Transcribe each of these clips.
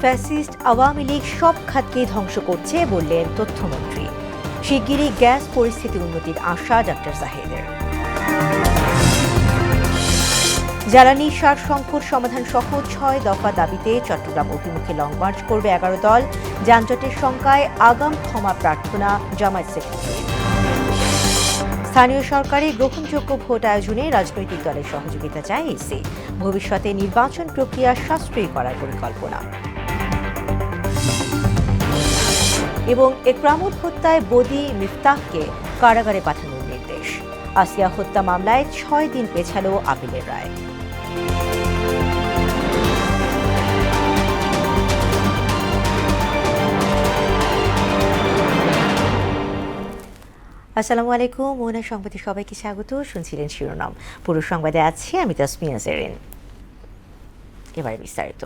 Fascist Awami League সব খাতকে ধ্বংস করছে বললেন তথ্যমন্ত্রী। শিগগিরই গ্যাস পরিস্থিতি উন্নতির আশা ডক্টর জাহিদের। জ্বালানি সার সংকট সমাধান সহ ৬ দফা দাবিতে চট্টগ্রাম অভিমুখে লং মার্চ করবে ১১ দল। যানজটের শঙ্কায় আগাম ক্ষমা প্রার্থনা জামায়াত সেক্রেটারির। স্থানীয় সরকারে গ্রহণযোগ্য ভোট আয়োজনে রাজনৈতিক দলের সহযোগিতা চায় ইসি। ভবিষ্যতে নির্বাচন প্রক্রিয়া সাশ্রয়ী করার পরিকল্পনা। এবং একরামুল হত্যায় বদি মিফতাহকে কারাগারে পাঠানোর নির্দেশ। আসিয়া হত্যা মামলায় ৬ দিন পেছালো আপিলের রায়। আসসালামু আলাইকুম, মোহনা সংবাদে সবাইকে স্বাগত। শুনছিলেন শিরোনাম, পুরো সংবাদে আছি আমি তাসমিয়া জেরিন। এবারে বিস্তারিত।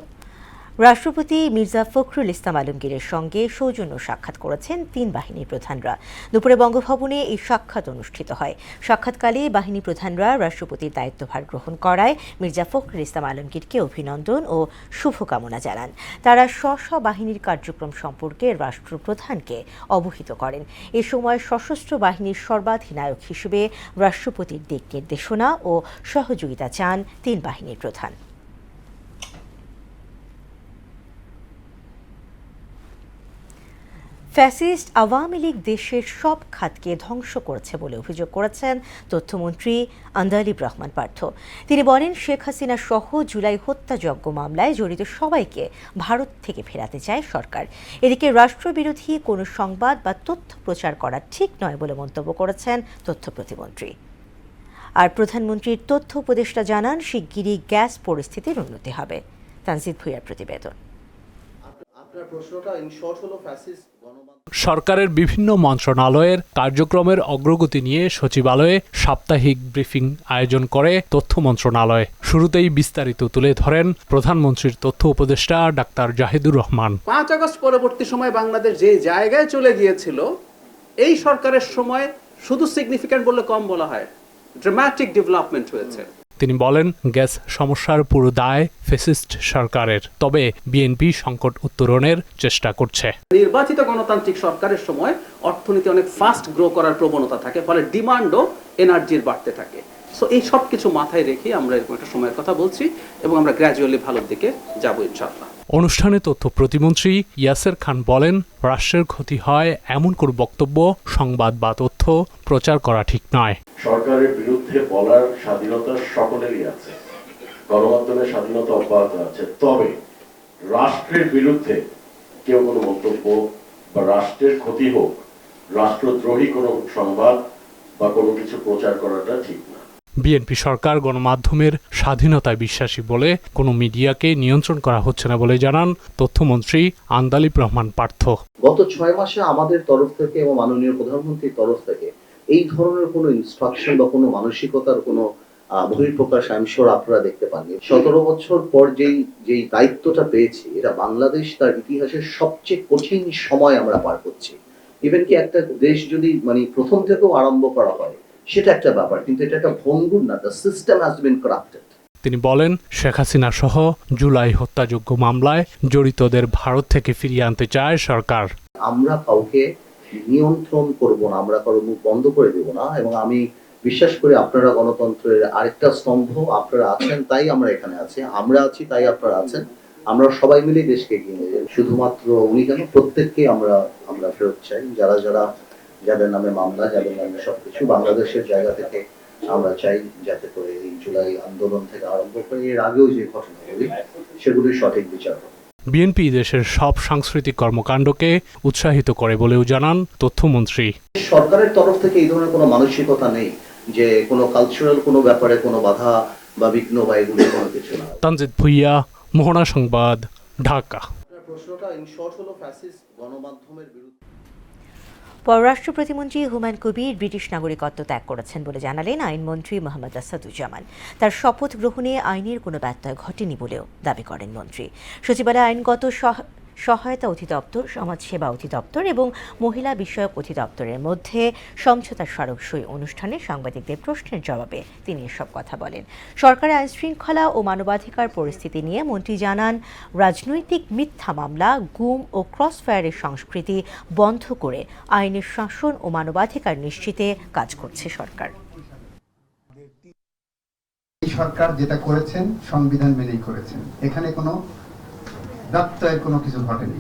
রাষ্ট্রপতি মির্জা ফখরুল ইসলাম আলমগীরের সঙ্গে সৌজন্য সাক্ষাৎ করেছেন ৩ বাহিনীর প্রধানরা। দুপুরে বঙ্গভবনে এই সাক্ষাৎ অনুষ্ঠিত হয়। সাক্ষাৎকালে বাহিনী প্রধানরা রাষ্ট্রপতির দায়িত্বভার গ্রহণ করায় মির্জা ফখরুল ইসলাম আলমগীরকে অভিনন্দন ও শুভকামনা জানান। তারা স্ব বাহিনীর কার্যক্রম সম্পর্কে রাষ্ট্রপ্রধানকে অবহিত করেন। এ সময় সশস্ত্র বাহিনীর সর্বাধিনায়ক হিসেবে রাষ্ট্রপতির দিক নির্দেশনা ও সহযোগিতা চান ৩ বাহিনীর প্রধান। ফ্যাসিস্ট আওয়ামী লীগ দেশের সব খাতকে ধ্বংস করেছে বলে অভিযোগ করেছেন তথ্যমন্ত্রী আন্দালিব রহমান পার্থ। তিনি বলেন, শেখ হাসিনা সহ জুলাই হত্যাযজ্ঞ মামলায় জড়িত সবাইকে ভারত থেকে ফেরাতে চায় সরকার। এদিকে রাষ্ট্রবিরোধী কোনো সংবাদ বা তথ্য প্রচার করা ঠিক নয় বলে মন্তব্য করেছেন তথ্য প্রতিমন্ত্রী। আর প্রধানমন্ত্রীর তথ্য উপদেষ্টা জানান, শিগগিরই গ্যাস পরিস্থিতির উন্নতি হবে। তানজিদ ভুঁইয়ার প্রতিবেদন। সরকারের বিভিন্ন মন্ত্রণালয়ের কার্যক্রমের অগ্রগতি নিয়ে সচিবালয়ে সাপ্তাহিক ব্রিফিং আয়োজন করে তথ্য মন্ত্রণালয়। শুরুতেই বিস্তারিত তুলে ধরেন প্রধানমন্ত্রীর তথ্য উপদেষ্টা ডাক্তার জাহিদুর রহমান। ৫ আগস্ট পরবর্তী সময় বাংলাদেশ যে জায়গায় চলে গিয়েছিল, এই সরকারের সময় শুধু সিগনিফিক্যান্ট বললে কম বলা হয়, ড্রামাটিক ডেভেলপমেন্ট হয়েছে। তিনি বলেন, গ্যাস সমস্যার পুরো দায় ফ্যাসিস্ট সরকারের, তবে বিএনপি সংকট উত্তরণের চেষ্টা করছে। নির্বাচিত গণতান্ত্রিক সরকারের সময় অর্থনীতি অনেক ফাস্ট গ্রো করার প্রবণতা থাকে, ফলে ডিমান্ডও এনার্জির বাড়তে থাকে। সো এই সব কিছু মাথায় রেখে আমরা এরকম একটা সময়ের কথা বলছি এবং আমরা গ্র্যাজুয়ালি ভালোর দিকে যাবো ইনশাআল্লাহ। অনুষ্ঠানে তথ্য প্রতিমন্ত্রী ইয়াসের খান বলেন, রাষ্ট্রের ক্ষতি হয় এমন কোনো বক্তব্য, সংবাদ বা তথ্য প্রচার করা ঠিক নয়। সরকারের বিরুদ্ধে বলার স্বাধীনতা সকলেরই আছে, গণমাধ্যমের স্বাধীনতা অব্যাহত আছে, তবে রাষ্ট্রের বিরুদ্ধে কেউ কোনো মন্তব্য বা রাষ্ট্রের ক্ষতি হোক, রাষ্ট্রদ্রোহী কোনো সংবাদ বা কোনো কিছু প্রচার করাটা ঠিক না। বিএনপি সরকার গণমাধ্যমের স্বাধীনতায় বিশ্বাসী বলে কোনো মিডিয়াকে নিয়ন্ত্রণ করা হচ্ছে না বলে জানান তথ্যমন্ত্রী আন্দালিব রহমান পার্থ। গত ৬ মাসে আমাদের তরফ থেকে এবং মাননীয় প্রধানমন্ত্রীর তরফ থেকে এই ধরনের কোনো ইনস্ট্রাকশন বা কোনো মানসিকতার কোনো বহিঃপ্রকাশ আমি শিওর আপনারা দেখতে পাননি। ১৭ বছর পর যেই দায়িত্বটা পেয়েছি, এটা বাংলাদেশ তার ইতিহাসের সবচেয়ে কঠিন সময় আমরা পার করছি। ইভেন কি একটা দেশ যদি প্রথম থেকেও আরম্ভ করা হয় সেটা একটা ব্যাপার, কিন্তু এটা একটা ভঙ্গুর না, the system has been corrupted. তিনি বলেন, শেখ হাসিনা সহ জুলাই হত্যাযজ্ঞ মামলায় জড়িতদের ভারত থেকে ফিরিয়ে আনতে চায় সরকার। আমরা কাউকে নিয়ন্ত্রণ করব না, আমরা কারো মুখ বন্ধ করে দেব না, এবং আমি বিশ্বাস করি আপনারা গণতন্ত্রের আরেকটা স্তম্ভ, আপনারা আছেন তাই আমরা এখানে আছি, আমরা আছি তাই আপনারা আছেন। আমরা সবাই মিলে দেশকে এগিয়ে নিয়ে যাই। শুধুমাত্র উনি কেন, প্রত্যেককে আমরা ফেরত চাই। যাদের নামে মামলা, যাদের নামে সবকিছু, বাংলাদেশের জায়গা থেকে আমরা চাই যাতে করে এই জুলাই আন্দোলন থেকে আরম্ভ করে এর আগেও যে ঘটনাগুলি, সেগুলির সঠিক বিচার হবে। বিএনপি দেশের সব সাংস্কৃতিক কর্মকাণ্ডকে উৎসাহিত করে বলেও জানান তথ্যমন্ত্রী। সরকারের তরফ থেকে এই ধরনের কোনো মানসিকতা নেই যে কোনো কালচারাল কোনো ব্যাপারে কোনো বাধা বা বিঘ্ন বা এগুলো কোনো কিছু না। তানজিদ ভুঁইয়া, মোহনা সংবাদ, ঢাকা। প্রশ্নটা ইন শর্ট হলো, ফ্যাসিস্ট গণমাধ্যমের বিরুদ্ধে। পররাষ্ট্র প্রতিমন্ত্রী হুমায়ুন কবির ব্রিটিশ নাগরিকত্ব ত্যাগ করেছেন বলে জানালেন আইনমন্ত্রী মোহাম্মদ আসাদুজ্জামান। তার শপথ গ্রহণে আইনের কোনো ব্যত্যয় ঘটেনি বলেও দাবি করেন মন্ত্রী। সচিবালয়ে আইনগত সহায়তা অধিদপ্তর, সমাজসেবা অধিদপ্তর এবং মহিলা বিষয়ক অধিদপ্তরের মধ্যে সমঝোতা স্মারক সই অনুষ্ঠানে সাংবাদিকদের প্রশ্নের জবাবে তিনি এসব কথা বলেন। সরকারের আইনশৃঙ্খলা ও মানবাধিকার পরিস্থিতি নিয়ে মন্ত্রী জানান, রাজনৈতিক মিথ্যা মামলা, গুম ও ক্রসফায়ারের সংস্কৃতি বন্ধ করে আইনের শাসন ও মানবাধিকার নিশ্চিতে কাজ করছে সরকার। সরকার যেটা করেছেন সংবিধান মেনেই করেছেন, এখানে কোনো ব্যত্যয়ের কোনো কিছু ঘটেনি।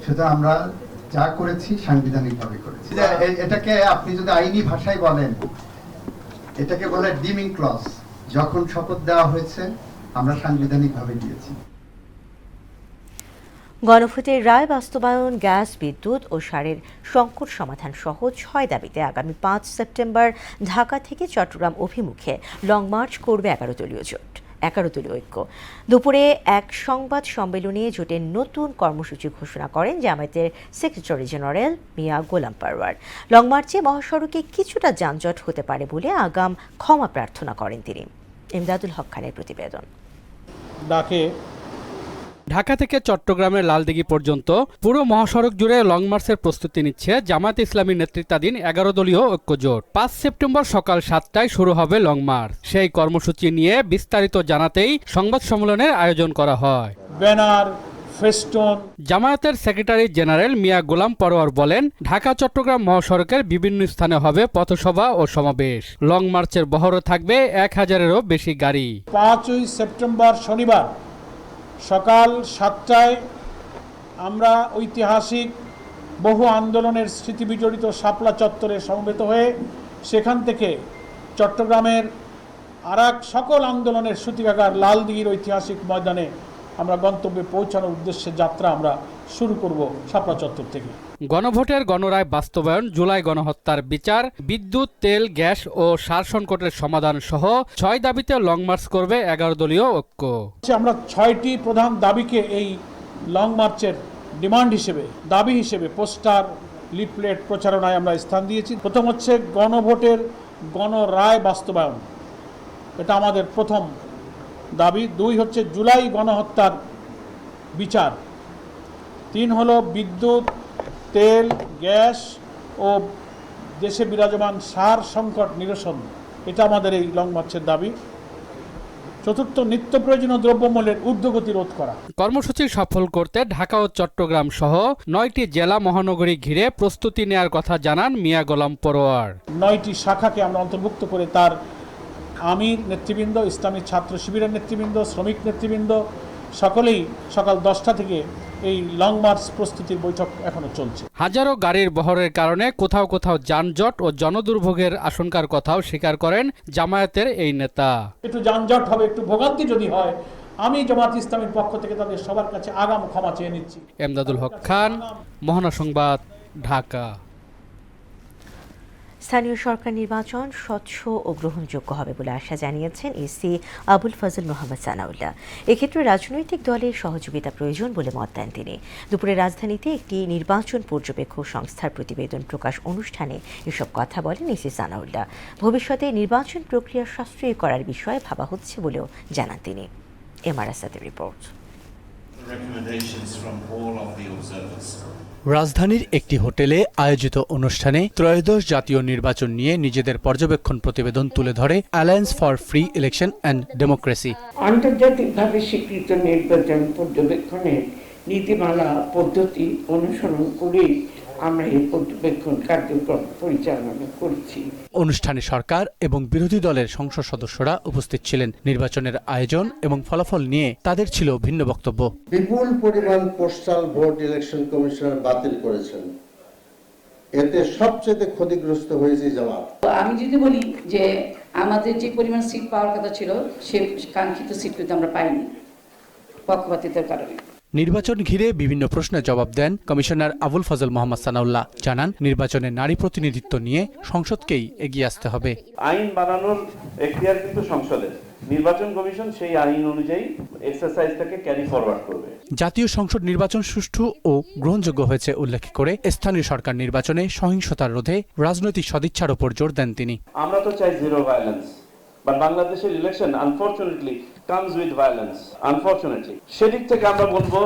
সুতরাং আমরা যা করেছি সাংবিধানিকভাবে করেছি। এটাকে আপনি যদি আইনি ভাষায় বলেন, এটাকে বলে ডিমিং ক্লজ। যখন শপথ দেওয়া হয়েছে আমরা সাংবিধানিকভাবে দিয়েছি। গণভোটের রায় বাস্তবায়ন, গ্যাস, বিদ্যুৎ ও সারের সংকট সমাধান সহ 6 দাবিতে আগামী 5 সেপ্টেম্বর ঢাকা থেকে চট্টগ্রাম অভিমুখে লং মার্চ করবে 11 দলীয় ঐক্য। দুপুরে এক সংবাদ সম্মেলনে জোটের নতুন কর্মসূচি ঘোষণা করেন জামায়াতের সেক্রেটারি জেনারেল মিয়া গোলাম পারওয়ার। লং মার্চে মহাসড়কে কিছুটা যানজট হতে পারে বলে আগাম ক্ষমা প্রার্থনা করেন তিনি। ইমদাদুল হক খানের প্রতিবেদন। ঢাকা থেকে চট্টগ্রামের লালদিঘি পর্যন্ত পুরো মহাসড়ক জুড়ে লং মার্চের প্রস্তুতি নিচ্ছে জামায়াতে ইসলামীর নেতৃত্বাধীন 11 দলীয় ঐক্যজোট। 5 সেপ্টেম্বর সকাল 7টায় শুরু হবে লং মার্চ। সেই কর্মসূচি নিয়ে বিস্তারিত জানাতেই সংবাদ সম্মেলনের আয়োজন করা হয়। Banner, festoon. জামায়াতের সেক্রেটারি জেনারেল মিয়া গোলাম পরোয়ার বলেন, ঢাকা চট্টগ্রাম মহাসড়কের বিভিন্ন স্থানে হবে পথসভা ও সমাবেশ। লং মার্চের বহরে থাকবে 1000-এরও বেশি গাড়ি। 5 সেপ্টেম্বর শনিবার সকাল 7টায় আমরা ঐতিহাসিক বহু আন্দোলনের স্মৃতি বিজড়িত শাপলা চত্বরে সমবেত হয়ে সেখান থেকে চট্টগ্রামের আরেক সকল আন্দোলনের সূতিকাগার লালদিঘির ঐতিহাসিক ময়দানে আমরা গন্তব্যে পৌঁছানোর উদ্দেশ্যে যাত্রা আমরা শুরু করব শাপলা চত্বর থেকে। গণভোটের গণরায় বাস্তবায়ন, জুলাই গণহত্যার বিচার, বিদ্যুৎ, তেল, গ্যাস ও সার সংকটের সমাধান সহ 6 দাবিতে লং মার্চ করবে 11 দলীয় ঐক্য। আমরা 6টি প্রধান দাবিকে এই লং মার্চের ডিমান্ড হিসেবে, দাবি হিসেবে পোস্টার, লিফলেট প্রচারণায় আমরা স্থান দিয়েছি। প্রথম হচ্ছে গণভোটের গণরায় বাস্তবায়ন, এটা আমাদের প্রথম দাবি। 2 হচ্ছে জুলাই গণহত্যার বিচার। 3 হলো বিদ্যুৎ, তেল, গ্যাস ও দেশে বিরাজমান সার সংকট নিরসন, এটা আমাদের এই লং মার্চের দাবি। 4, নিত্য প্রয়োজনীয় দ্রব্যমূল্যের ঊর্ধ্বগতি রোধ করা। কর্মসূচি সফল করতে ঢাকা ও চট্টগ্রাম সহ 9টি জেলা মহানগরী ঘিরে প্রস্তুতি নেওয়ার কথা জানান মিয়া গোলাম পরোয়ার। 9টি শাখাকে আমরা অন্তর্ভুক্ত করে তার আমির নেতৃবৃন্দ, ইসলামী ছাত্র শিবিরের নেতৃবৃন্দ, শ্রমিক নেতৃবৃন্দ সকলেই সকাল 10টা থেকে এই লং মার্চ প্রস্তুতির বৈঠক এখনো চলছে। হাজারো গাড়ির বহরের কারণে কোথাও কোথাও যানজট ও জনদুর্ভোগের আশঙ্কার কথাও স্বীকার করেন জামায়াতের এই নেতা। একটু যানজট হবে, একটু ভোগান্তি যদি হয়, আমি জামায়াত ইসলামীর পক্ষ থেকে তাদের সবার কাছে আগাম ক্ষমা চেয়ে নিচ্ছি। ইমদাদুল হক খান, মোহনা সংবাদ, ঢাকা। স্থানীয় সরকার নির্বাচন স্বচ্ছ ও গ্রহণযোগ্য হবে বলে আশা জানিয়েছেন এসি আবুল ফজল মোহাম্মদ সানাউল্লাহ। এক্ষেত্রে রাজনৈতিক দলের সহযোগিতা প্রয়োজন বলে মত দেন তিনি। দুপুরে রাজধানীতে একটি নির্বাচন পর্যবেক্ষক সংস্থার প্রতিবেদন প্রকাশ অনুষ্ঠানে এসব কথা বলেন এসি সানাউল্লাহ। ভবিষ্যতে নির্বাচন প্রক্রিয়া সাশ্রয়ী করার বিষয়ে ভাবা হচ্ছে বলেও জানান তিনি। এমআর আসাদের রিপোর্ট। রাজধানীর একটি হোটেলে আয়োজিত অনুষ্ঠানে ত্রয়োদশ জাতীয় নির্বাচন নিয়ে নিজেদের পর্যবেক্ষণ প্রতিবেদন তুলে ধরে alliance for free election and democracy. আন্তর্জাতিকভাবে স্বীকৃত নির্বাচন পর্যবেক্ষণের নীতিমালা পদ্ধতি অনুসরণ করে আমরা এই পর্যবেক্ষণ কার্যক্রম পরিচালনা করছি। অনুষ্ঠানে সরকার এবং বিরোধী দলের সংসদ সদস্যরা উপস্থিত ছিলেন। নির্বাচনের আয়োজন এবং ফলাফল নিয়ে তাদের ছিল ভিন্ন বক্তব্য। বিপুল পরিমাণ পোস্টাল ভোট ইলেকশন কমিশনার বাতিল করেছেন, এতে সবচেয়ে ক্ষতিগ্রস্ত হয়েছে জামাত। আমি যদি বলি যে আমাদের যে পরিমাণ সিট পাওয়ার কথা ছিল সে কাঙ্ক্ষিত সিট কিন্তু আমরা পাইনি পক্ষপাতিতার কারণে। নির্বাচন ঘিরে বিভিন্ন প্রশ্নের জবাব দেন কমিশনার আবুল ফজল মোহাম্মদ সানাউল্লাহ। জানান, নির্বাচনে নারী প্রতিনিধিত্ব নিয়ে সংসদকেই এগিয়ে আসতে হবে। আইন বানানোর এখতিয়ার কিন্তু সংসদের, নির্বাচন কমিশন সেই আইন অনুযায়ী এক্সারসাইজটাকে ক্যারি ফরওয়ার্ড করবে। জাতীয় সংসদ নির্বাচন সুষ্ঠু ও গ্রহণযোগ্য হয়েছে উল্লেখ করে স্থানীয় সরকার নির্বাচনে সহিংসতা রোধে রাজনৈতিক সদিচ্ছার উপর জোর দেন তিনি। আমরা তো চাই জিরো ভায়োলেন্স, বাট বাংলাদেশের election unfortunately comes with violence, unfortunately. সেদিক থেকে আমরা বলবো,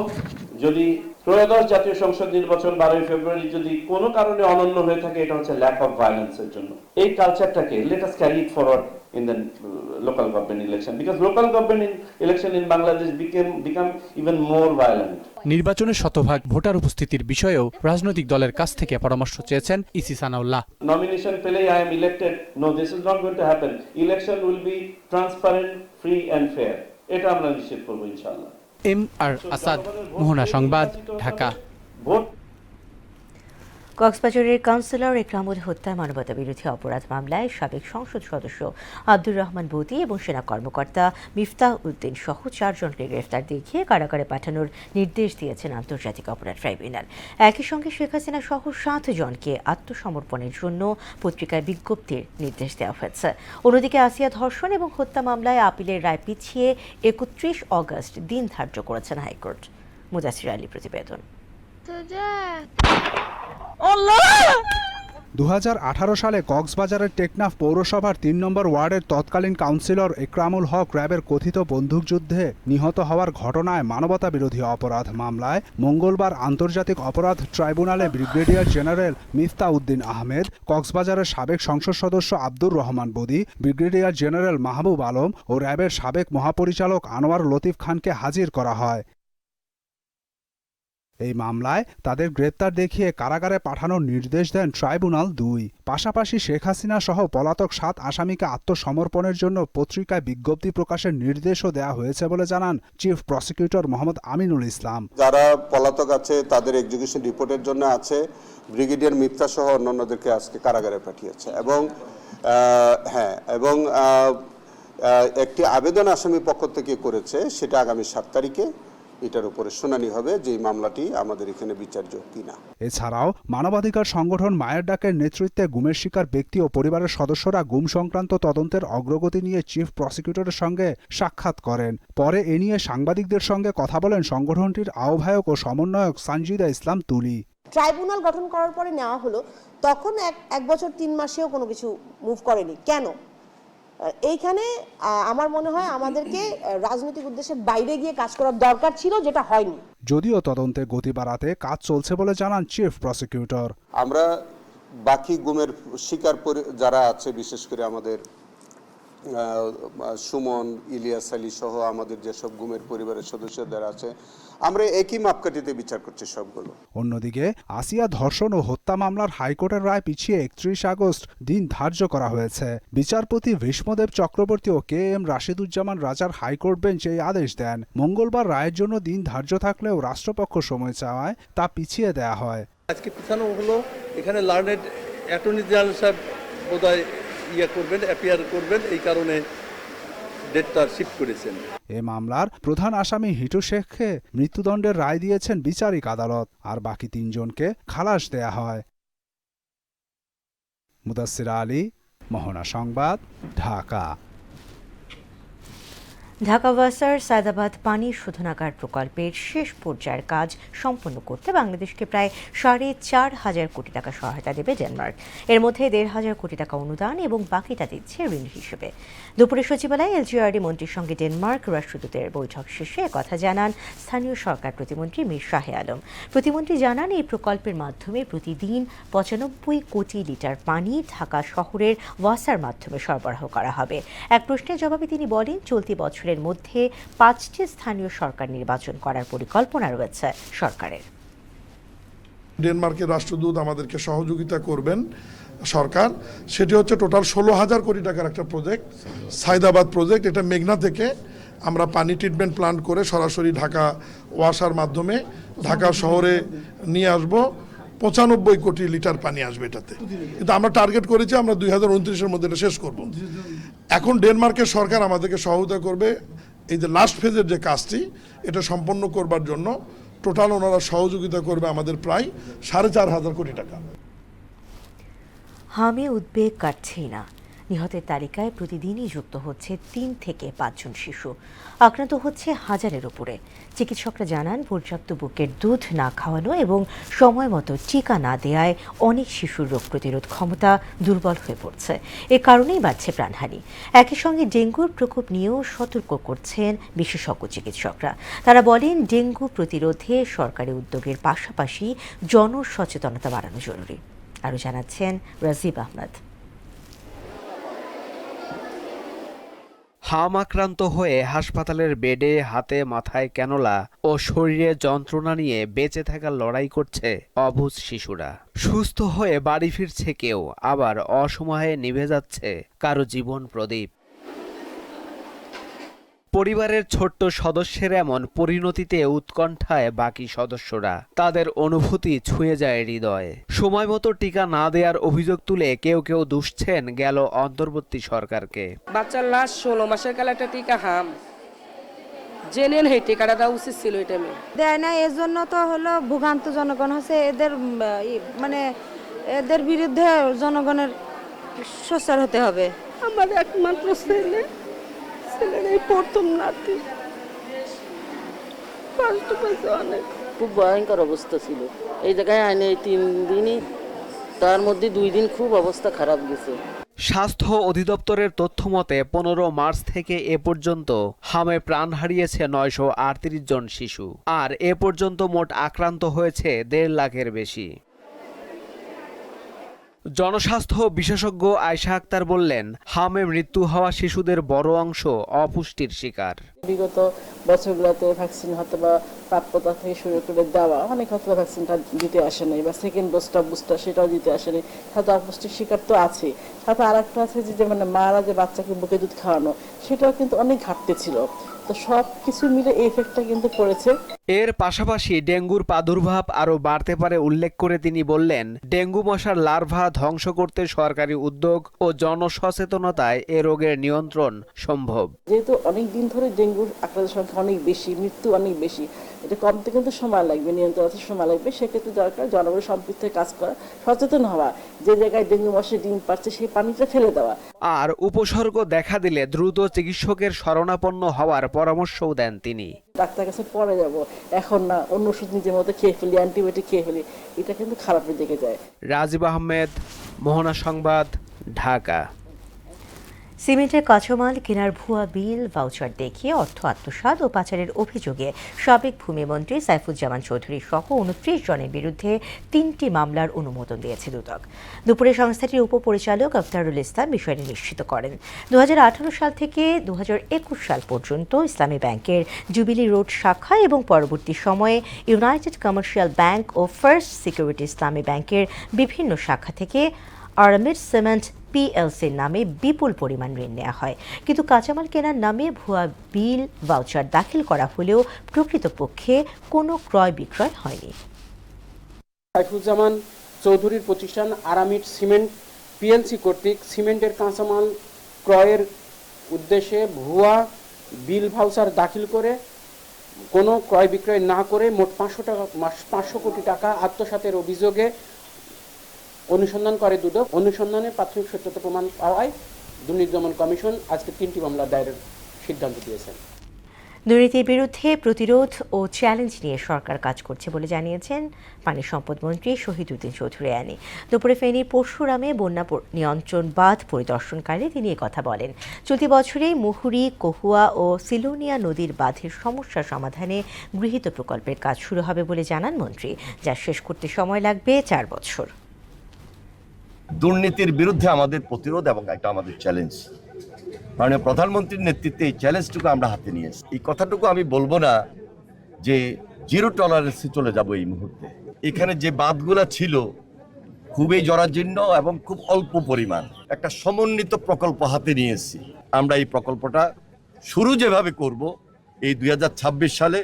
যদি ত্রয়োদশ জাতীয় সংসদ নির্বাচন 12 ফেব্রুয়ারি যদি কোনো কারণে অনন্য হয়ে থাকে, এটা হচ্ছে ল্যাক অফ ভায়োলেন্সের জন্য। এই কালচারটাকে let us carry it forward in the local government election, because local government election in Bangladesh become even more violent. নির্বাচনে শতভাগ ভোটার উপস্থিতির বিষয়েও রাজনৈতিক দলের কাছ থেকে পরামর্শ চেয়েছেন ইসি সানাউল্লাহ। Nomination পেলেই I am elected, no, this is not going to happen. Election will be transparent, free and fair. এটা আমরা নিশ্চিত করব ইনশাআল্লাহ। আর আসাদ, মোহনা সংবাদ, ঢাকা। ভোট কক্সবাজারের কাউন্সিলর একরামুল হত্যা মানবতা বিরোধী অপরাধ মামলায় সাবেক সংসদ সদস্য আব্দুর রহমান বদি এবং সেনা কর্মকর্তা মিফতাহ উদ্দিন সহ 4 জনকে গ্রেফতার দেখিয়ে কারাগারে পাঠানোর নির্দেশ দিয়েছেন আন্তর্জাতিক অপরাধ ট্রাইব্যুনাল। একই সঙ্গে শেখ হাসিনা সহ 7 জনকে আত্মসমর্পণের জন্য পত্রিকায় বিজ্ঞপ্তির নির্দেশ দেওয়া হয়েছে। অন্যদিকে আসিয়া ধর্ষণ এবং হত্যা মামলায় আপিলের রায় পিছিয়ে 31 অগস্ট দিন ধার্য করেছেন হাইকোর্ট। মুদাসির আলী প্রতিবেদন। 2018 সালে কক্সবাজারের টেকনাফ পৌরসভার 3 নম্বর ওয়ার্ডের তৎকালীন কাউন্সিলর একরামুল হক র্যাবের কথিত বন্দুকযুদ্ধে নিহত হওয়ার ঘটনায় মানবতা বিরোধী অপরাধ মামলায় মঙ্গলবার আন্তর্জাতিক অপরাধ ট্রাইব্যুনালে ব্রিগেডিয়ার জেনারেল মিফতাহ উদ্দিন আহমেদ, কক্সবাজারের সাবেক সংসদ সদস্য আব্দুর রহমান বদি, ব্রিগেডিয়ার জেনারেল মাহবুব আলম ও র্যাবের সাবেক মহাপরিচালক আনোয়ার লতিফ খানকে হাজির করা হয়। এই মামলায় তাদের গ্রেপ্তার দেখিয়ে কারাগারে পাঠানোর নির্দেশ দেন ট্রাইব্যুনাল 2। পাশাপাশি শেখ হাসিনা সহ পলাতক 7 আসামিকে আত্মসমর্পণের জন্য পত্রিকায় বিজ্ঞপ্তি প্রকাশের নির্দেশও দেওয়া হয়েছে বলে জানান চিফ প্রসিকিউটর মোহাম্মদ আমিনুল ইসলাম। যারা পলাতক আছে তাদের এক্সিকিউশন রিপোর্টের জন্য আছে, ব্রিগেডিয়ার মিফতাহ সহ অন্যান্যদেরকে আজকে কারাগারে পাঠিয়েছে এবং একটি আবেদন আসামি পক্ষ থেকে করেছে, সেটা আগামী 7 তারিখে এটার উপরে শুনানি হবে যে এই মামলাটি আমাদের এখানে বিচার্য কিনা। এছাড়াও মানবাধিকার সংগঠন মায়ের ডাকের নেতৃত্বে গুমের শিকার ব্যক্তি ও পরিবারের সদস্যরা গুম সংক্রান্ত তদন্তের অগ্রগতি নিয়ে চিফ প্রসিকিউটরের সঙ্গে সাক্ষাৎ করেন। পরে এ নিয়ে সাংবাদিকদের সঙ্গে কথা বলেন সংগঠনটির আহ্বায়ক ও সমন্বয়ক সানজিদা ইসলাম তুলি। ট্রাইব্যুনাল গঠন করার পরে নেওয়া হলো, তখন 1 বছর 3 মাসেও কোনো কিছু মুভ করেনি কেন? এইখানে আমার মনে হয় আমাদেরকে রাজনৈতিক উদ্দেশ্যের বাইরে গিয়ে কাজ করার দরকার ছিল, যেটা হয়নি। যদিও তদন্তে গতি বাড়াতে কাজ চলছে বলে জানান চিফ প্রসিকিউটর। আমরা বাকি গুমের শিকার যারা আছে, বিশেষ করে আমাদের সুমন, ইলিয়াস আলী সহ আমাদের যেসব গুমের পরিবারের সদস্যদের আছে, আমরা একই মাপকাঠিতে বিচার করছি সবগুলো। অন্যদিকে আসিয়া ধর্ষণ ও হত্যা মামলার হাইকোর্টের রায় পিছিয়ে 31 আগস্ট দিন ধার্য করা হয়েছে। বিচারপতি ভীষ্মদেব চক্রবর্তী ও কে এম রাশিদুজ্জামান রাজার হাইকোর্ট বেঞ্চ এই আদেশ দেন। মঙ্গলবার রায়ের জন্য দিন ধার্য থাকলেও রাষ্ট্রপক্ষ সময় চাওয়ায় তা পিছিয়ে দেয়া হয়। আজকে পিছানো হলো, এখানে লার্নেড অ্যাটর্নি জেনারেল সাহেব বোধহয় অ্যাপিয়ার করবেন, এই কারণে ডেটটা শিফট করেছেন। এ মামলার প্রধান আসামি হিটু শেখকে মৃত্যুদণ্ডের রায় দিয়েছেন বিচারিক আদালত, আর বাকি 3 জনকে খালাস দেয়া হয়। মুদাসসির আলী, মোহনা সংবাদ, ঢাকা। ঢাকা ওয়াসার সায়দাবাদ পানি শোধনাগার প্রকল্পের শেষ পর্যায়ের কাজ সম্পন্ন করতে বাংলাদেশকে প্রায় 4.5 কোটি টাকা সহায়তা দেবে ডেনমার্ক। এর মধ্যে 1.5 কোটি টাকা অনুদান এবং বাকিটা দিচ্ছে ঋণ হিসেবে। দুপুরে সচিবালয়ে এলজিআরডি মন্ত্রীর সঙ্গে ডেনমার্ক রাষ্ট্রদূতের বৈঠক শেষে কথা জানান স্থানীয় সরকার প্রতিমন্ত্রী মীর শাহে আলম। প্রতিমন্ত্রী জানান, এই প্রকল্পের মাধ্যমে প্রতিদিন 95 কোটি লিটার পানি ঢাকা শহরের ওয়াসার মাধ্যমে সরবরাহ করা হবে। এক প্রশ্নের জবাবে তিনি বলেন, চলতি বছরের মধ্যে 5টি স্থানীয় সরকার নির্বাচন করার পরিকল্পনা রয়েছে সরকারের। ডেনমার্কের রাষ্ট্রদূত আমাদেরকে সহযোগিতা করবেন সরকার, সেটি হচ্ছে টোটাল 16,000 কোটি টাকার একটা প্রজেক্ট, সায়দাবাদ প্রজেক্ট। এটা মেঘনা থেকে আমরা পানি ট্রিটমেন্ট প্ল্যান্ট করে সরাসরি ঢাকা ওয়াসার মাধ্যমে ঢাকা শহরে নিয়ে আসব। 95 কোটি লিটার পানি আসবে এটাতে, কিন্তু আমরা টার্গেট করেছি আমরা 2029-এর মধ্যে এটা শেষ করব। এখন ডেনমার্কের সরকার আমাদেরকে সহায়তা করবে এই যে লাস্ট ফেজের যে কাজটি, এটা সম্পন্ন করবার জন্য টোটাল ওনারা সহযোগিতা করবে আমাদের প্রায় 4,500 কোটি টাকা। হামে উদ্বেগ কাটছেই না। নিহতের তালিকায় প্রতিদিনই যুক্ত হচ্ছে 3 থেকে 5 জন শিশু। আক্রান্ত হচ্ছে হাজারের উপরে। চিকিৎসকরা জানান, পর্যাপ্ত বুকের দুধ না খাওয়ানো এবং সময় মতো টিকা না দেওয়ায় অনেক শিশুর রোগ প্রতিরোধ ক্ষমতা দুর্বল হয়ে পড়ছে। এ কারণেই বাড়ছে প্রাণহানি। একই সঙ্গে ডেঙ্গুর প্রকোপ নিয়েও সতর্ক করছেন বিশেষজ্ঞ চিকিৎসকরা। তারা বলেন, ডেঙ্গু প্রতিরোধে সরকারি উদ্যোগের পাশাপাশি জনসচেতনতা বাড়ানো জরুরি। আরও জানাচ্ছেন রাজীব আহমেদ। হাম আক্রান্ত হয়ে হাসপাতালের বেডে হাতে মাথায় ক্যানোলা ও শরীরে যন্ত্রণা নিয়ে বেঁচে থাকার লড়াই করছে অবুঝ শিশুরা। সুস্থ হয়ে বাড়ি ফিরছে কেউ, আবার অসময়ে নিভে যাচ্ছে কারো জীবন প্রদীপ। পরিবারের ছোট্ট সদস্যের এমন পরিণতিতে উৎকণ্ঠায় বাকি সদস্যরা। তাদের অনুভূতি ছুঁয়ে যায় হৃদয়। সময় মতো টিকা না দেওয়ার অভিযোগ তুলে কেউ কেউ দুষছেন গেল অন্তর্বর্তী সরকারকে। বাচ্চার লাস্ট 16 মাসের কালে একটা টিকা হাম জেনে এই টিকাটা দেওয়া উচিত ছিল। এই টাইমে দেয় না, এর জন্য তো হলো ভোগান্ত জনগণ হচ্ছে। এদের মানে এদের বিরুদ্ধে জনগণের সোচ্চার হতে হবে। আমার একমাত্র ছেলে, ছেলের এই প্রথম নাতি, কষ্ট পেয়েছে অনেক। খুব ভয়ঙ্কর অবস্থা ছিল। এই জায়গায় আইনে 3 দিনই, তার মধ্যে 2 দিন খুব অবস্থা খারাপ গেছে। স্বাস্থ্য অধিদপ্তরের তথ্য মতে 15 মার্চ থেকে এ পর্যন্ত হামে প্রাণ হারিয়েছে 938 জন শিশু, আর এ পর্যন্ত মোট আক্রান্ত হয়েছে 1.5 লাখের বেশি। জনস্বাস্থ্য বিশেষজ্ঞ আয়শা আক্তার বললেন, হামে মৃত্যু হওয়া শিশুদের বড় অংশ অপুষ্টির শিকার। বিগত বছরগুলোতে ভ্যাকসিন হয়তো বা প্রাপ্যতা থেকে শুরু করে দেওয়া অনেক হয়তো ভ্যাকসিনটা দিতে আসে নাই, বা সেকেন্ড বুস্টার সেটাও দিতে আসেনি। সাথে অপুষ্টির শিকার তো আছে। সাথে আর একটা আছে যে মানে মারা যে বাচ্চাকে বুকে দুধ খাওয়ানো, সেটাও কিন্তু অনেক ঘাটতি ছিল। তো সব কিছু মিলে এই এফেক্টটা কিন্তু পড়েছে। এর পাশাপাশি ডেঙ্গুর প্রাদুর্ভাব আরও বাড়তে পারে উল্লেখ করে তিনি বললেন, ডেঙ্গু মশার লার্ভা ধ্বংস করতে সরকারি উদ্যোগ ও জনসচেতনতায় এ রোগের নিয়ন্ত্রণ সম্ভব। যেহেতু অনেক দিন ধরে ডেঙ্গুর আক্রান্তের সংখ্যা অনেক বেশি, মৃত্যু অনেক বেশি, এটা কমতে কিন্তু সময় লাগবে, নিয়ন্ত্রণ হতে সময় লাগবে। সেক্ষেত্রে দরকার জনগণের সম্পৃক্ত কাজ করা, সচেতন হওয়া, যে জায়গায় ডেঙ্গু মশা ডিম পাচ্ছে সেই পানিটা ফেলে দেওয়া। আর উপসর্গ দেখা দিলে দ্রুত চিকিৎসকের শরণাপন্ন হওয়ার পরামর্শও দেন তিনি। ডাক্তার কাছে পরে যাব, এখন না, অন্য ওষুধ নিজের মতো খেয়ে ফেলি, অ্যান্টিবায়োটিক খেয়ে ফেলি, এটা কিন্তু খারাপের দিকে যায়। রাজীব আহমেদ, মোহনা সংবাদ, ঢাকা। সিমেন্টের কাঁচামাল কেনার ভুয়া বিল ভাউচার দেখিয়ে অর্থ আত্মসাৎ ও পাচারের অভিযোগে সাবেক ভূমিমন্ত্রী সাইফুজ্জামান চৌধুরী সহ 29 জনের বিরুদ্ধে 3টি মামলার অনুমোদন দিয়েছে দুদক। দুপুরে সংস্থাটির উপপরিচালক আফতারুল ইসলাম বিষয়টি নিশ্চিত করেন। 2018 সাল থেকে 2021 সাল পর্যন্ত ইসলামী ব্যাংকের জুবিলি রোড শাখা এবং পরবর্তী সময়ে ইউনাইটেড কমার্শিয়াল ব্যাংক ও ফার্স্ট সিকিউরিটি ইসলামী ব্যাংকের বিভিন্ন শাখা থেকে আরামিড সিমেন্ট পিএলসির নামে বিপুল পরিমাণ ঋণ নেওয়া হয়। কিন্তু কাঁচামাল কেনার নামে ভুয়া বিল ভাউচার দাখিল করা হলেও প্রকৃতপক্ষে কোনো ক্রয় বিক্রয় হয়নি। সাইফুজ্জামান চৌধুরীর প্রতিষ্ঠান আরামিড সিমেন্ট পিএলসি কর্তৃক সিমেন্টের কাঁচামাল ক্রয়ের উদ্দেশ্যে ভুয়া বিল ভাউচার দাখিল করে কোনো ক্রয় বিক্রয় না করে মোট 500 কোটি টাকা আত্মসাতের অভিযোগে অনুসন্ধান করে দুদক। অনুসন্ধানে প্রাথমিক সত্যতা প্রমাণ পাওয়ায় দুর্নীতি দমন কমিশন আজকে 3টি মামলা দায়েরের সিদ্ধান্ত দিয়েছেন। দুর্নীতির বিরুদ্ধে প্রতিরোধ ও চ্যালেঞ্জ নিয়ে সরকার কাজ করছে বলে জানিয়েছেন পানি সম্পদ মন্ত্রী শহীদুদ্দিন চৌধুরী আনি। দুপুরে ফেনীর পরশুরামে বন্যা নিয়ন্ত্রণ বাঁধ পরিদর্শনকালে তিনি কথা বলেন। চলতি বছরে মুহুরী, কহুয়া ও সিলোনিয়া নদীর বাঁধের সমস্যা সমাধানে গৃহীত প্রকল্পের কাজ শুরু হবে বলে জানান মন্ত্রী, যা শেষ করতে সময় লাগবে 4 বছর। দুর্নীতির বিরুদ্ধে আমাদের প্রতিরোধ এবং একটা আমাদের চ্যালেঞ্জ, মাননীয় প্রধানমন্ত্রীর নেতৃত্বে এই চ্যালেঞ্জটুকু আমরা হাতে নিয়েছি। এই কথাটুকু আমি বলবো না যে জিরো টলারেন্সে চলে যাব এই মুহূর্তে। এখানে যে বাঁধগুলো ছিল খুবই জরাজীর্ণ এবং খুব অল্প পরিমাণ, একটা সমন্বিত প্রকল্প হাতে নিয়েছি। আমরা এই প্রকল্পটা শুরু যেভাবে করব এই 2026 সালে,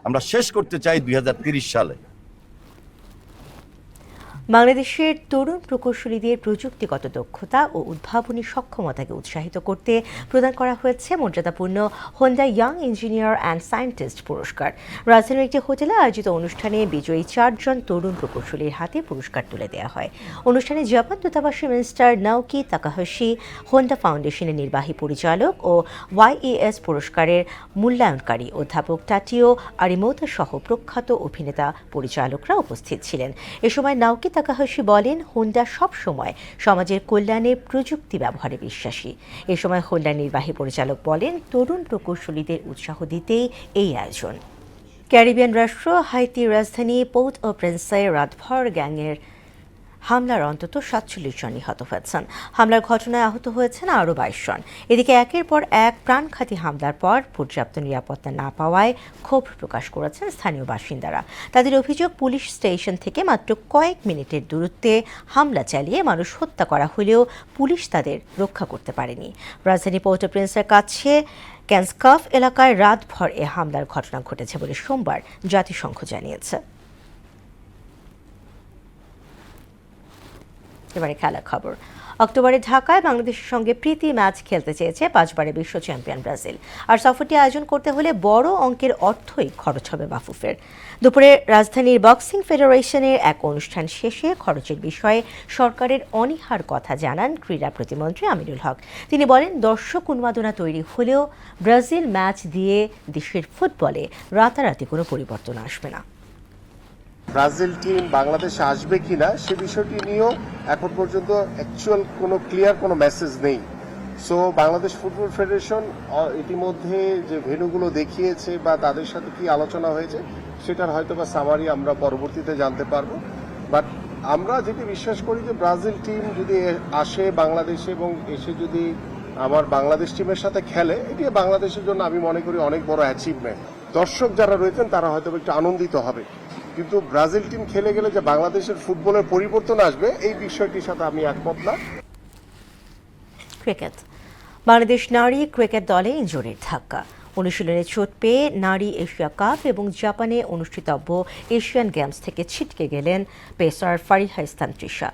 আমরা শেষ করতে চাই 2030 সালে। বাংলাদেশের তরুণ প্রকৌশলীদের প্রযুক্তিগত দক্ষতা ও উদ্ভাবনী সক্ষমতাকে উৎসাহিত করতে প্রদান করা হয়েছে মর্যাদাপূর্ণ Honda young engineer and scientist পুরস্কার। রাজধানীর একটি হোটেলে আয়োজিত অনুষ্ঠানে বিজয়ী 4 জন তরুণ প্রকৌশলীর হাতে পুরস্কার তুলে দেওয়া হয়। অনুষ্ঠানে জাপান দূতাবাসী মিস্টার নাওকি তাকাহাশি, হোন্ডা ফাউন্ডেশনের নির্বাহী পরিচালক ও YES পুরস্কারের মূল্যায়নকারী অধ্যাপক টাটিও আরিমোতা সহ প্রখ্যাত অভিনেতা পরিচালকরা উপস্থিত ছিলেন। এ সময় নাওকি তাকাহাশি বলেন, হোন্ডা সবসময় সমাজের কল্যাণে প্রযুক্তি ব্যবহারে বিশ্বাসী। এ সময় হোন্ডার নির্বাহী পরিচালক বলেন, তরুণ প্রকৌশলীদের উৎসাহ দিতেই এই আয়োজন। ক্যারিবিয়ান রাষ্ট্র হাইতির রাজধানী পোর্ট ও প্রিন্সে রাতভর গ্যাংয়ের হামলার অন্তত 47 জন নিহত হয়েছেন। হামলার ঘটনায় আহত হয়েছেন আরও 22 জন। এদিকে একের পর এক প্রাণঘাতী হামলার পর পর্যাপ্ত নিরাপত্তা না পাওয়ায় ক্ষোভ প্রকাশ করেছেন স্থানীয় বাসিন্দারা। তাদের অভিযোগ, পুলিশ স্টেশন থেকে মাত্র কয়েক মিনিটের দূরত্বে হামলা চালিয়ে মানুষ হত্যা করা হলেও পুলিশ তাদের রক্ষা করতে পারেনি। রাজধানী পোর্ট ও প্রিন্সের কাছে ক্যান্সকাফ এলাকায় রাতভর এ হামলার ঘটনা ঘটেছে বলে সোমবার জাতিসংঘ জানিয়েছে। এবারে খেলার খবর। অক্টোবরে ঢাকায় বাংলাদেশের সঙ্গে প্রীতি ম্যাচ খেলতে চেয়েছে 5 বারের বিশ্ব চ্যাম্পিয়ন ব্রাজিল। আর সফরটি আয়োজন করতে হলে বড় অঙ্কের অর্থই খরচ হবে বাফুফের। দুপুরে রাজধানীর বক্সিং ফেডারেশনের এক অনুষ্ঠান শেষে খরচের বিষয়ে সরকারের অনীহার কথা জানান ক্রীড়া প্রতিমন্ত্রী আমিনুল হক। তিনি বলেন, দর্শক উন্মাদনা তৈরি হলেও ব্রাজিল ম্যাচ দিয়ে দেশের ফুটবলে রাতারাতি কোনো পরিবর্তন আসবে না। ব্রাজিল টিম বাংলাদেশে আসবে কিনা সে বিষয়টি নিয়েও এখন পর্যন্ত অ্যাকচুয়াল কোনো ক্লিয়ার কোনো মেসেজ নেই। সো বাংলাদেশ ফুটবল ফেডারেশন ইতিমধ্যে যে ভেন্যুগুলো দেখিয়েছে বা তাদের সাথে কি আলোচনা হয়েছে সেটার হয়তো বা সামারি আমরা পরবর্তীতে জানতে পারবো। বাট আমরা যেটি বিশ্বাস করি যে ব্রাজিল টিম যদি আসে বাংলাদেশে এবং এসে যদি আমার বাংলাদেশ টিমের সাথে খেলে, এটি বাংলাদেশের জন্য আমি মনে করি অনেক বড় অ্যাচিভমেন্ট। দর্শক যারা রয়েছেন তারা হয়তো একটু আনন্দিত হবে, কিন্তু ব্রাজিল টিম খেলে গেলে যে বাংলাদেশের ফুটবলের পরিবর্তন আসবে এই বিষয়টির সাথে আমি একমত না। ক্রিকেট। বাংলাদেশ নারী ক্রিকেট দলে ইনজুরির ধাক্কা। অনুশীলনে চোট পেয়ে নারী এশিয়া কাপ এবং জাপানে অনুষ্ঠিতব্য এশিয়ান গেমস থেকে ছিটকে গেলেন পেসার ফারিহা ইসলাম তৃষা।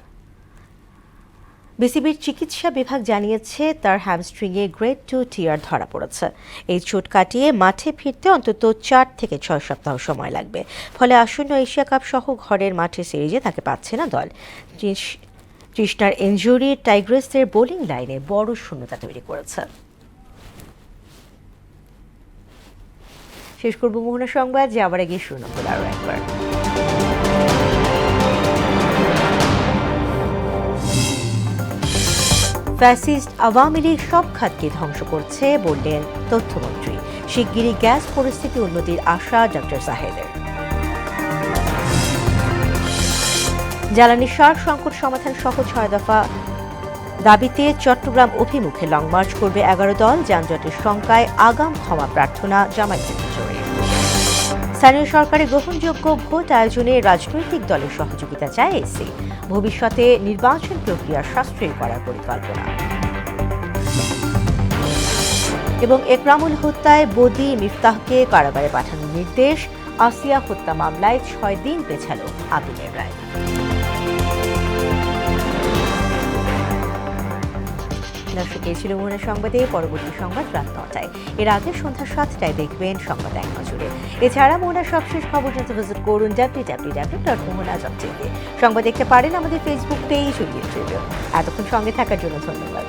বিসিবির চিকিৎসা বিভাগ জানিয়েছে তার হ্যামস্ট্রিংয়ে গ্রেড 2 টিয়ার ধরা পড়েছে। এই চোট কাটিয়ে মাঠে ফিরতে অন্তত 4 থেকে 6 সপ্তাহ সময় লাগবে। ফলে আসন্ন এশিয়া কাপ সহ ঘরের মাঠে সিরিজে তাকে পাচ্ছে না দল। তৃষ্ণার ইনজুরি টাইগ্রেসের বোলিং লাইনে বড় শূন্যতা তৈরি করেছে। শেষ করব মোহনা সংবাদ, যে আবার আগে শুরু হলো আরও একবার। ফ্যাসিস্ট আওয়ামী লীগ সব খাতকে ধ্বংস করছে বললেন তথ্যমন্ত্রী। শিগগিরই গ্যাস পরিস্থিতি উন্নতির আশা ডক্টর সাহেদের। জ্বালানি সার সংকট সমাধান সহ 6 দফা দাবিতে চট্টগ্রাম অভিমুখে লং মার্চ করবে 11 দল। যানজটের শঙ্কায় আগাম ক্ষমা প্রার্থনা জামায়াতের জোরে। স্থানীয় সরকারের গ্রহণযোগ্য ভোট আয়োজনে রাজনৈতিক দলের সহযোগিতা চায় এসি। ভবিষ্যতে নির্বাচন প্রক্রিয়া সাশ্রয়ী করার পরিকল্পনা। এবং একরামুল হত্যায় বদি মিফতাহকে কারাগারে পাঠানোর নির্দেশ। আসিয়া হত্যা মামলায় 6 দিন পেছাল আপিলের রায়। দর্শক, এই ছিল মোহনা সংবাদে। পরবর্তী সংবাদ রাত 9টায়। এর আগে সন্ধ্যা 7টায় দেখবেন সংবাদ এক নজরে। এছাড়া মোহনার সবশেষ খবর জানতে ভিজিট করুন www.mohana.tv। সংবাদ দেখতে পারেন আমাদের ফেসবুক পেজ ও ইউটিউবে। এতক্ষণ সঙ্গে থাকার জন্য ধন্যবাদ।